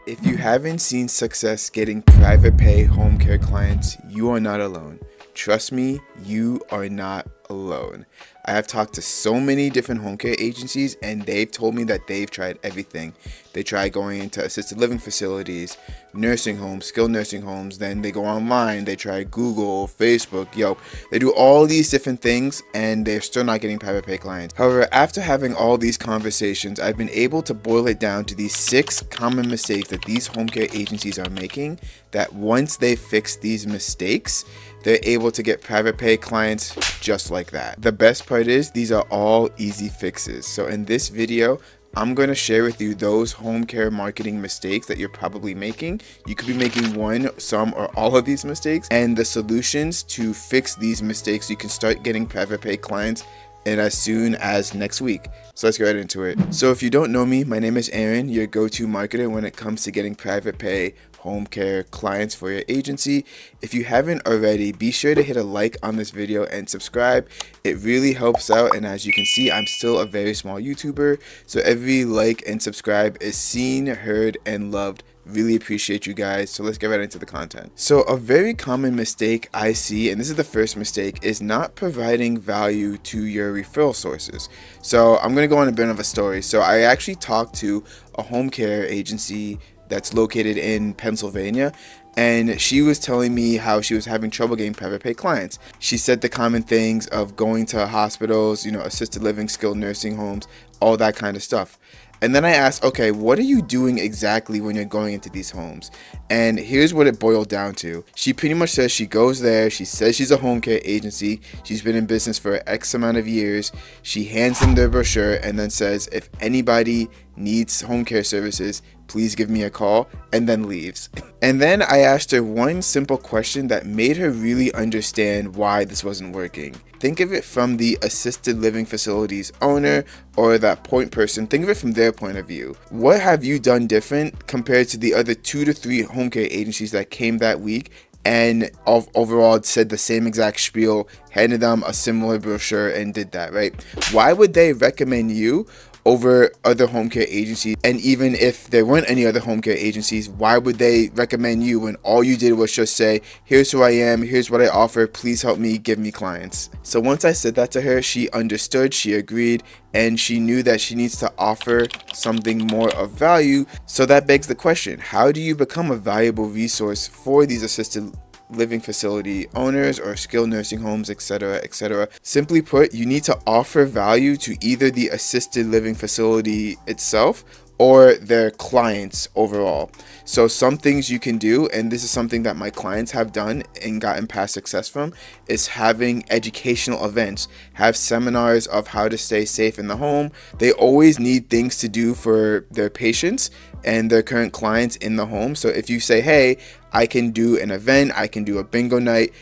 If you haven't seen success getting private pay home care clients, you are not alone. Trust me, you are not alone. I have talked to so many different home care agencies and they've told me that they've tried everything. They try going into assisted living facilities, nursing homes, skilled nursing homes, then they go online, they try Google, Facebook, Yelp. They do all these different things and they're still not getting private pay clients. However, after having all these conversations, I've been able to boil it down to these 6 common mistakes that these home care agencies are making, that once they fix these mistakes, they're able to get private pay clients just like that. The best part is these are all easy fixes. So in this video, I'm going to share with you those home care marketing mistakes that you're probably making. You could be making one, some, or all of these mistakes, and the solutions to fix these mistakes. You can start getting private pay clients and as soon as next week. So let's get right into it. So if you don't know me, my name is Aaron, your go-to marketer when it comes to getting private pay home care clients for your agency. If you haven't already, be sure to hit a like on this video and subscribe. It really helps out, and as you can see, I'm still a very small YouTuber, so every like and subscribe is seen, heard, and loved. Really appreciate you guys. So let's get right into the content. So a very common mistake I see, and this is the first mistake, is not providing value to your referral sources. So I'm going to go on a bit of a story. So I actually talked to a home care agency that's located in Pennsylvania, and she was telling me how she was having trouble getting private pay clients. She said the common things of going to hospitals, assisted living, skilled nursing homes, all that kind of stuff. And then I asked, okay, what are you doing exactly when you're going into these homes? And here's what it boiled down to. She pretty much says she goes there, she says she's a home care agency, she's been in business for X amount of years, she hands them their brochure and then says, if anybody needs home care services, please give me a call, and then leaves. And then I asked her one simple question that made her really understand why this wasn't working. Think of it from the assisted living facility's owner or that point person. Think of it from their point of view. What have you done different compared to the other 2 to 3 home care agencies that came that week and overall said the same exact spiel, handed them a similar brochure and did that, right? Why would they recommend you over other home care agencies? And even if there weren't any other home care agencies, why would they recommend you when all you did was just say, here's who I am, here's what I offer, please help me, give me clients? So once I said that to her, she understood, she agreed, and she knew that she needs to offer something more of value. So that begs the question, how do you become a valuable resource for these assisted living facility owners or skilled nursing homes, etc., etc.? Simply put, you need to offer value to either the assisted living facility itself or their clients overall. So some things you can do, and this is something that my clients have done and gotten past success from, is having educational events, have seminars of how to stay safe in the home. They always need things to do for their patients and their current clients in the home. So if you say, hey, I can do an event, I can do a bingo night,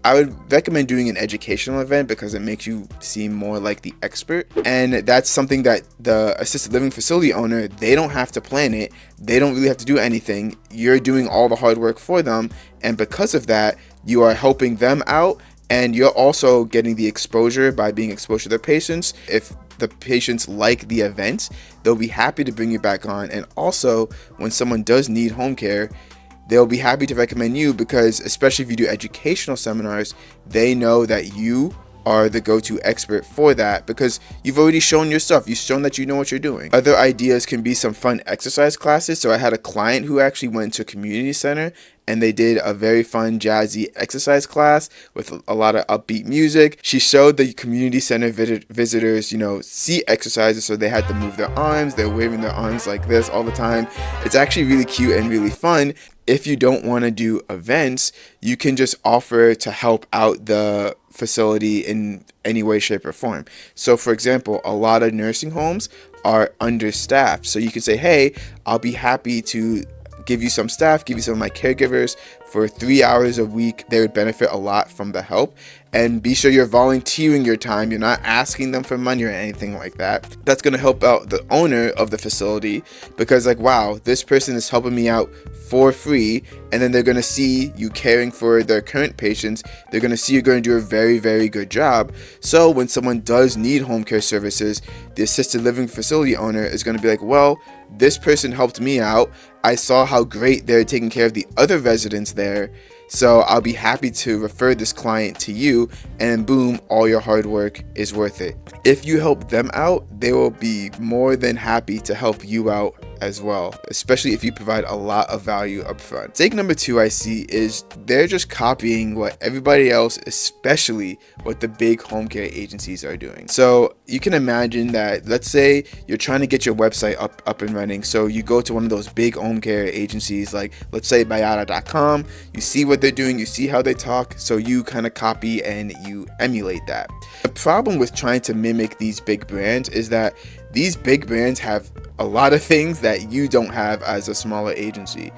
I would recommend doing an educational event because it makes you seem more like the expert. And that's something that the assisted living facility owner, they don't have to plan it. They don't really have to do anything. You're doing all the hard work for them. And because of that, you are helping them out. And you're also getting the exposure by being exposed to their patients. If the patients like the event, they'll be happy to bring you back on. And also, when someone does need home care, they'll be happy to recommend you because, especially if you do educational seminars, they know that you are the go-to expert for that because you've already shown your stuff. You've shown that you know what you're doing. Other ideas can be some fun exercise classes. So I had a client who actually went to a community center and they did a very fun jazzy exercise class with a lot of upbeat music. She showed the community center visitors, see exercises, so they had to move their arms. They're waving their arms like this all the time. It's actually really cute and really fun. If you don't want to do events, you can just offer to help out the facility in any way, shape, or form. So for example, a lot of nursing homes are understaffed. So you can say, hey, I'll be happy to give you some staff, give you some of my caregivers for 3 hours a week. They would benefit a lot from the help. And be sure you're volunteering your time. You're not asking them for money or anything like that. That's going to help out the owner of the facility, because like, wow, this person is helping me out for free. And then they're going to see you caring for their current patients. They're going to see you're going to do a very, very good job. So when someone does need home care services, the assisted living facility owner is going to be like, well, this person helped me out. I saw how great they're taking care of the other residents there. So I'll be happy to refer this client to you, and boom, all your hard work is worth it. If you help them out, they will be more than happy to help you out as well, especially if you provide a lot of value up front. Mistake number 2 I see is they're just copying what everybody else, especially what the big home care agencies are doing. So you can imagine that, let's say you're trying to get your website up and running. So you go to one of those big home care agencies, like let's say Bayada.com, you see what they're doing, you see how they talk, so you kind of copy and you emulate that. The problem with trying to mimic these big brands is that these big brands have a lot of things that you don't have as a smaller agency.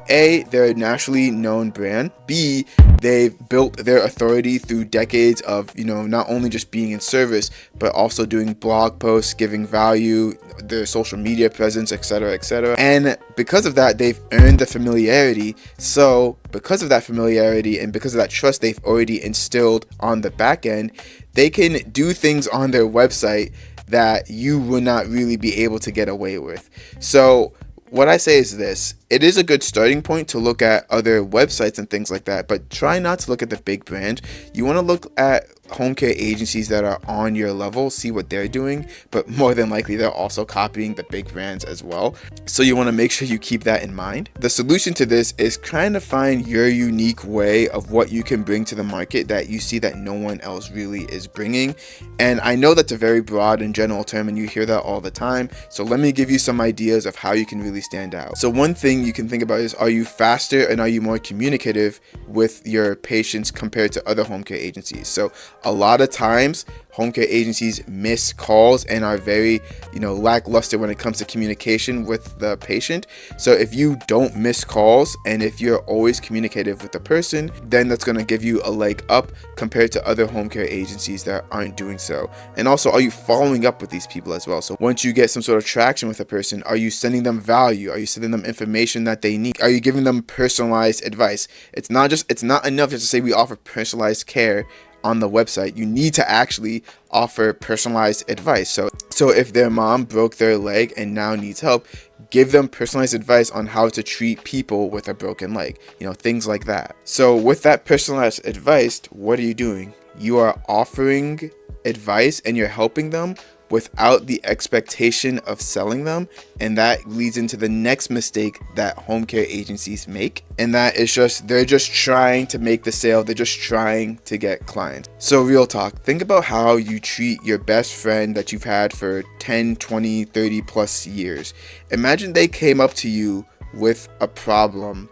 A, they're a nationally known brand. B, they've built their authority through decades of, not only just being in service, but also doing blog posts, giving value, their social media presence, etc., etc. And because of that, they've earned the familiarity. So because of that familiarity and because of that trust they've already instilled on the back end, they can do things on their website that you would not really be able to get away with. So what I say is this: it is a good starting point to look at other websites and things like that, but try not to look at the big brand. You want to look at home care agencies that are on your level, see what they're doing, but more than likely they're also copying the big brands as well. So you want to make sure you keep that in mind. The solution to this is trying to find your unique way of what you can bring to the market that you see that no one else really is bringing. And I know that's a very broad and general term, and you hear that all the time. So let me give you some ideas of how you can really stand out. So one thing you can think about is, are you faster and are you more communicative with your patients compared to other home care agencies? So a lot of times home care agencies miss calls and are very, lackluster when it comes to communication with the patient. So if you don't miss calls and if you're always communicative with the person, then that's going to give you a leg up compared to other home care agencies that aren't doing so. And also, are you following up with these people as well? So once you get some sort of traction with a person, are you sending them value? Are you sending them information that they need? Are you giving them personalized advice? It's not enough just to say we offer personalized care on the website. You need to actually offer personalized advice. So if their mom broke their leg and now needs help, give them personalized advice on how to treat people with a broken leg, things like that. So with that personalized advice, what are you doing? You are offering advice and you're helping them without the expectation of selling them. And that leads into the next mistake that home care agencies make. And that is they're just trying to make the sale. They're just trying to get clients. So real talk, think about how you treat your best friend that you've had for 10, 20, 30 plus years. Imagine they came up to you with a problem.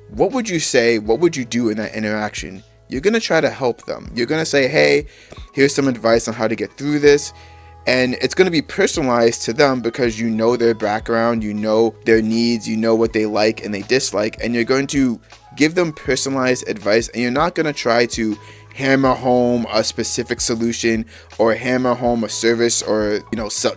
What would you say? What would you do in that interaction? You're going to try to help them. You're going to say, hey, here's some advice on how to get through this. And it's going to be personalized to them because you know their background, you know their needs, you know what they like and they dislike, and you're going to give them personalized advice, and you're not going to try to hammer home a specific solution or hammer home a service or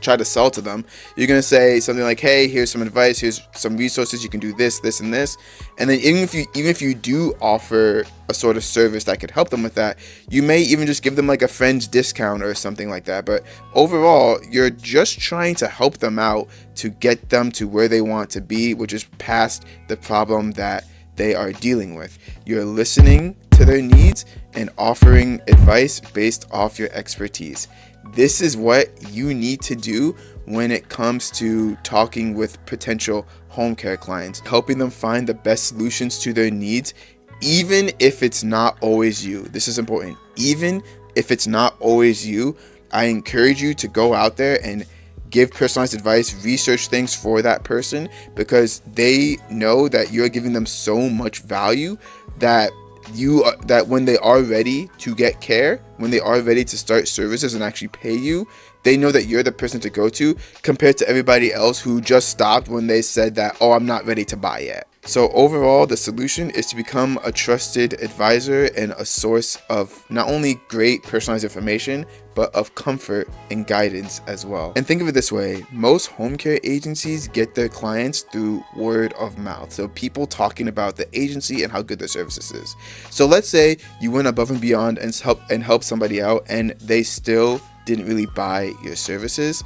try to sell to them. You're going to say something like, hey, here's some advice, here's some resources, you can do this, this, and this. And then even if you do offer a sort of service that could help them with that, you may even just give them like a friend's discount or something like that. But overall, you're just trying to help them out to get them to where they want to be, which is past the problem that they are dealing with. You're listening to their needs and offering advice based off your expertise. This is what you need to do when it comes to talking with potential home care clients, helping them find the best solutions to their needs, even if it's not always you. This is important. Even if it's not always you, I encourage you to go out there and give personalized advice, research things for that person, because they know that you're giving them so much value that when they are ready to get care, when they are ready to start services and actually pay you, they know that you're the person to go to compared to everybody else who just stopped when they said that, oh, I'm not ready to buy yet. So overall, the solution is to become a trusted advisor and a source of not only great personalized information, but of comfort and guidance as well. And think of it this way, most home care agencies get their clients through word of mouth. So people talking about the agency and how good their services is. So let's say you went above and beyond and help somebody out and they still didn't really buy your services.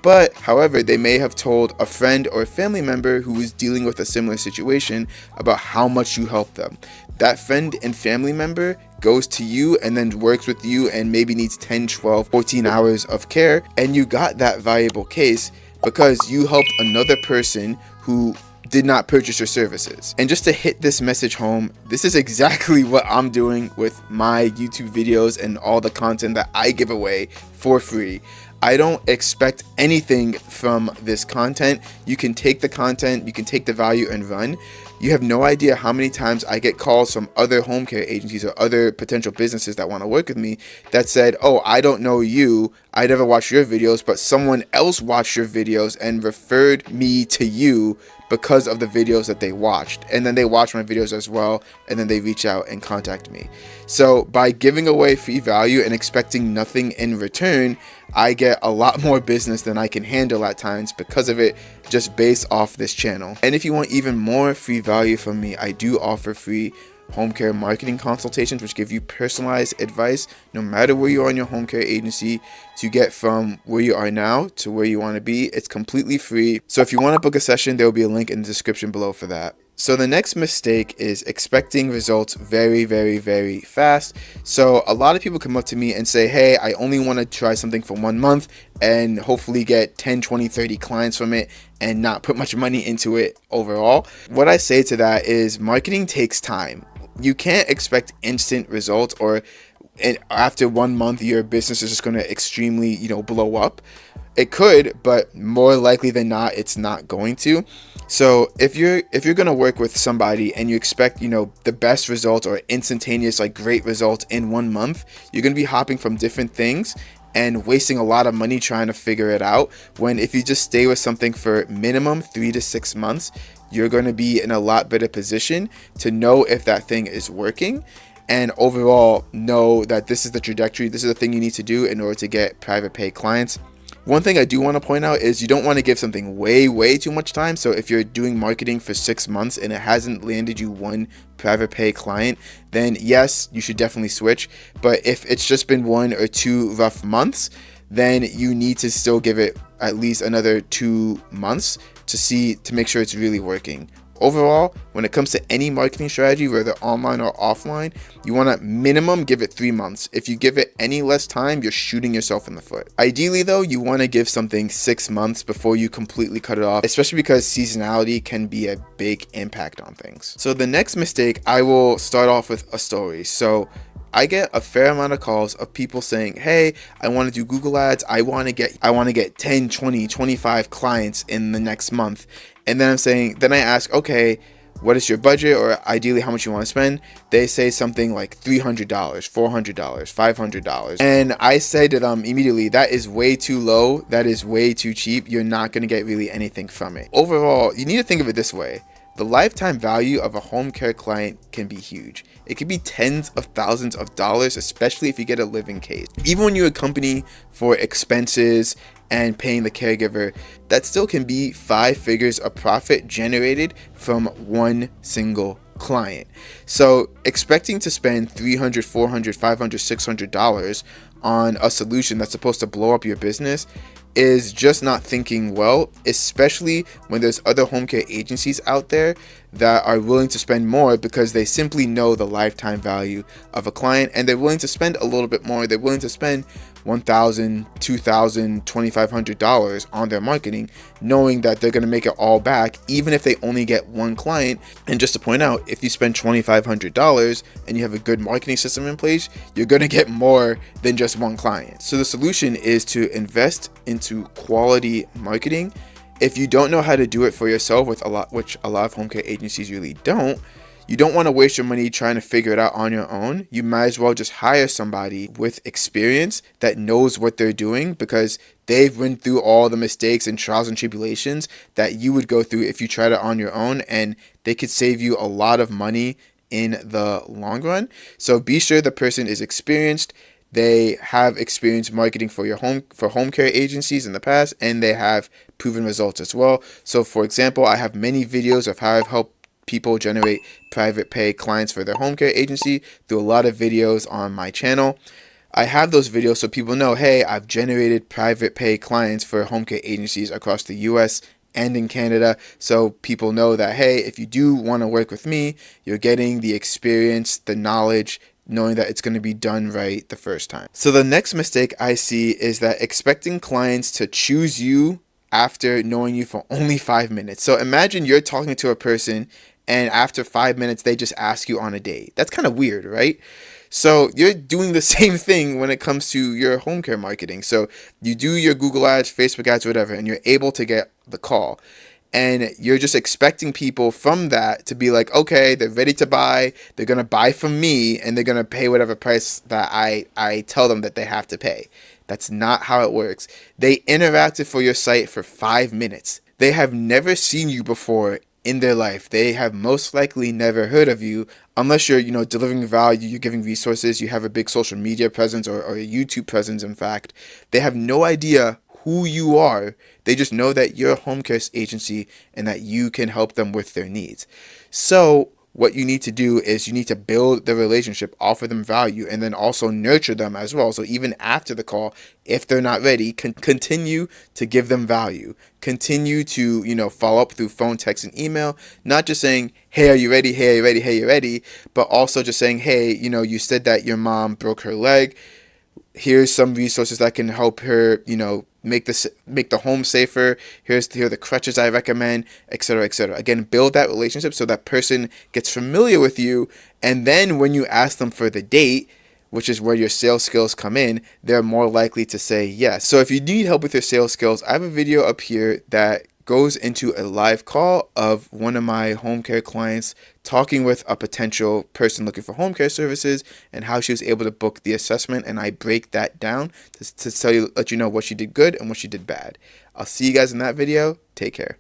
But however, they may have told a friend or a family member who was dealing with a similar situation about how much you helped them. That friend and family member goes to you and then works with you and maybe needs 10, 12, 14 hours of care. And you got that valuable case because you helped another person who did not purchase your services. And just to hit this message home, this is exactly what I'm doing with my YouTube videos and all the content that I give away for free. I don't expect anything from this content. You can take the content, you can take the value and run. You have no idea how many times I get calls from other home care agencies or other potential businesses that want to work with me that said, oh, I don't know you, I never watched your videos, but someone else watched your videos and referred me to you because of the videos that they watched. And then they watch my videos as well, and then they reach out and contact me. So by giving away free value and expecting nothing in return, I get a lot more business than I can handle at times because of it, just based off this channel. And if you want even more free value from me, I do offer free home care marketing consultations, which give you personalized advice no matter where you are in your home care agency to get from where you are now to where you want to be. It's completely free. So if you want to book a session, there will be a link in the description below for that. So the next mistake is expecting results very, very, very fast. So a lot of people come up to me and say, hey, I only want to try something for 1 month and hopefully get 10, 20, 30 clients from it and not put much money into it overall. What I say to that is marketing takes time. You can't expect instant results or after 1 month your business is just going to extremely, blow up. It could, but more likely than not, it's not going to. So if you're going to work with somebody and you expect, the best results or instantaneous, great results in 1 month, you're going to be hopping from different things and wasting a lot of money trying to figure it out. When if you just stay with something for minimum 3 to 6 months, you're going to be in a lot better position to know if that thing is working and overall know that this is the trajectory, this is the thing you need to do in order to get private pay clients. One thing I do want to point out is you don't want to give something way too much time. So if you're doing marketing for 6 months and it hasn't landed you one private pay client, then yes, you should definitely switch. But if it's just been 1 or 2 rough months, then you need to still give it at least another 2 months to make sure it's really working. Overall, when it comes to any marketing strategy, whether online or offline, you want to minimum give it 3 months. If you give it any less time, you're shooting yourself in the foot. Ideally though, you want to give something 6 months before you completely cut it off, especially because seasonality can be a big impact on things. So the next mistake, I will start off with a story. So I get a fair amount of calls of people saying, hey, I want to do Google ads. I want to get 10, 20, 25 clients in the next month. And then I ask, okay, what is your budget, or ideally how much you want to spend? They say something like $300, $400, $500. And I say to them immediately, that is way too low. That is way too cheap. You're not going to get really anything from it. Overall, you need to think of it this way. The lifetime value of a home care client can be huge. It could be tens of thousands of dollars, especially if you get a living case. Even when you accompany for expenses and paying the caregiver, that still can be 5 figures of profit generated from one single client. So expecting to spend $300, $400, $500, $600 on a solution that's supposed to blow up your business is just not thinking well, especially when there's other home care agencies out there that are willing to spend more because they simply know the lifetime value of a client and they're willing to spend a little bit more. They're willing to spend $1,000, $2,000, $2,500 on their marketing, knowing that they're going to make it all back even if they only get one client. And just to point out, if you spend $2,500 and you have a good marketing system in place, you're going to get more than just one client. So the solution is to invest into quality marketing. If you don't know how to do it for yourself, which a lot of home care agencies really don't, You don't want to waste your money trying to figure it out on your own. You might as well just hire somebody with experience that knows what they're doing, because they've been through all the mistakes and trials and tribulations that you would go through if you tried it on your own, and they could save you a lot of money in the long run. So be sure the person is experienced. They have experience marketing for home care agencies in the past, and they have proven results as well. So for example, I have many videos of how I've helped people generate private pay clients for their home care agency through a lot of videos on my channel. I have those videos so people know, hey, I've generated private pay clients for home care agencies across the US and in Canada. So people know that, hey, if you do want to work with me, you're getting the experience, the knowledge, knowing that it's going to be done right the first time. So the next mistake I see is that expecting clients to choose you after knowing you for only 5 minutes. So imagine you're talking to a person and after 5 minutes, they just ask you on a date. That's kind of weird, right? So you're doing the same thing when it comes to your home care marketing. So you do your Google ads, Facebook ads, whatever, and you're able to get the call. And you're just expecting people from that to be like, okay, they're ready to buy. They're going to buy from me, and they're going to pay whatever price that I tell them that they have to pay. That's not how it works. They interacted for your site for 5 minutes. They have never seen you before in their life. They have most likely never heard of you, unless you're, delivering value, you're giving resources, you have a big social media presence or a YouTube presence. In fact, they have no idea who you are. They just know that you're a home care agency and that you can help them with their needs. So what you need to do is you need to build the relationship, offer them value, and then also nurture them as well. So even after the call, if they're not ready, continue to give them value. Continue to, follow up through phone, text, and email. Not just saying, hey, are you ready? Hey, are you ready? Hey, you're ready. But also just saying, hey, you said that your mom broke her leg. Here's some resources that can help her, make the home safer. Here are the crutches I recommend, etc., etc. Again, build that relationship so that person gets familiar with you, and then when you ask them for the date, which is where your sales skills come in, they're more likely to say yes. So if you need help with your sales skills, I have a video up here that goes into a live call of one of my home care clients talking with a potential person looking for home care services and how she was able to book the assessment. And I break that down to let you know what she did good and what she did bad. I'll see you guys in that video. Take care.